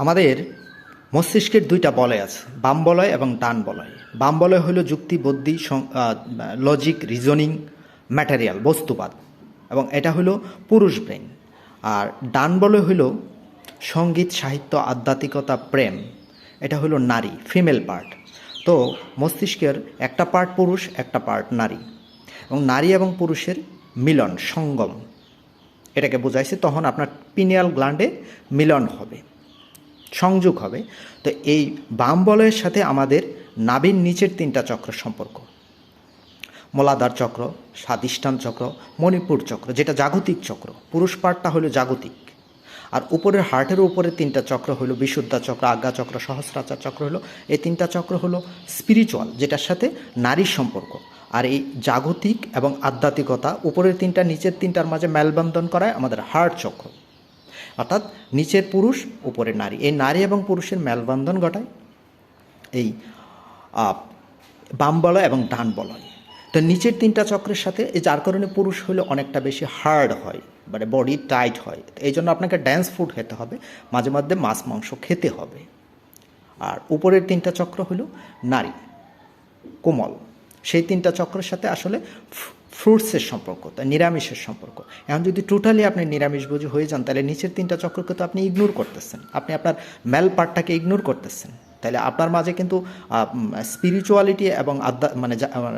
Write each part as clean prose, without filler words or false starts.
আমাদের মস্তিষ্কের দুইটা বলয় আছে, বাম বলয় এবং ডান বলয়। বাম বলয় হলো যুক্তি, বুদ্ধি, লজিক, রিজনিং, ম্যাটেরিয়াল, বস্তুবাদ, এবং এটা হলো পুরুষ ব্রেন। আর ডান বলয় হলো সঙ্গীত, সাহিত্য, আধ্যাত্মিকতা, প্রেম, এটা হলো নারী, ফিমেল পার্ট। তো মস্তিষ্কের একটা পার্ট পুরুষ, একটা পার্ট নারী, এবং নারী এবং পুরুষের মিলন, সঙ্গম, এটাকে বোঝাইছে। তখন আপনার পিনিয়াল গ্ল্যান্ডে মিলন হবে, সংযোগ হবে। তো এই বাম বলয়ের সাথে আমাদের নাভির নিচের তিনটা চক্র সম্পর্ক, মূলাধার চক্র, স্বাধিষ্ঠান চক্র, মণিপুর চক্র, যেটা জাগতিক চক্র। পুরুষ পার্টটা হলো জাগতিক। আর উপরের হার্টের উপরে তিনটা চক্র হলো বিশুদ্ধা চক্র, আজ্ঞা চক্র, সহস্রাচার চক্র হলো, এই তিনটা চক্র হলো স্পিরিচুয়াল, যেটার সাথে নারীর সম্পর্ক। আর এই জাগতিক এবং আধ্যাত্মিকতা উপরের তিনটা নিচের তিনটার মাঝে মেলবন্ধন করায় আমাদের হার্ট চক্র, অর্থাৎ নিচের পুরুষ উপরের নারী। এই নারী এবং পুরুষের মেলবন্ধন ঘটায় এই বাম বলয় এবং ডান বলয়। তো নিচের তিনটা চক্রের সাথে, যার কারণে পুরুষ হলে অনেকটা বেশি হার্ড হয়, মানে বডি টাইট হয়। এই জন্য আপনাকে ড্যান্স ফুড খেতে হবে, মাঝে মধ্যে মাছ মাংস খেতে হবে। আর উপরের তিনটা চক্র হলো নারী, কোমল। সেই তিনটা চক্রের সাথে আসলে ফ্রুটসের সম্পর্ক, তাই নিরামিষের সম্পর্ক। এখন যদি টোটালি আপনি নিরামিষভোজী হয়ে যান, তাহলে নিচের তিনটা চক্রকে তো আপনি ইগনোর করতেছেন, আপনি আপনার মেল পার্টটাকে ইগনোর করতেছেন। তাহলে আপনার মাঝে কিন্তু স্পিরিচুয়ালিটি এবং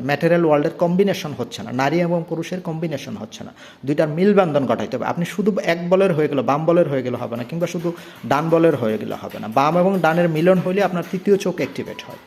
ম্যাটেরিয়াল ওয়ার্ল্ডের কম্বিনেশন হচ্ছে না, নারী এবং পুরুষের কম্বিনেশন হচ্ছে না। দুইটার মিলবন্ধন ঘটাইতে হবে। আপনি শুধু এক বলের হয়ে গেল, বাম বলের হয়ে গেলে হবে না, কিংবা শুধু ডান বলের হয়ে গেলে হবে না। বাম এবং ডানের মিলন হলে আপনার তৃতীয় চোখ অ্যাক্টিভেট হয়।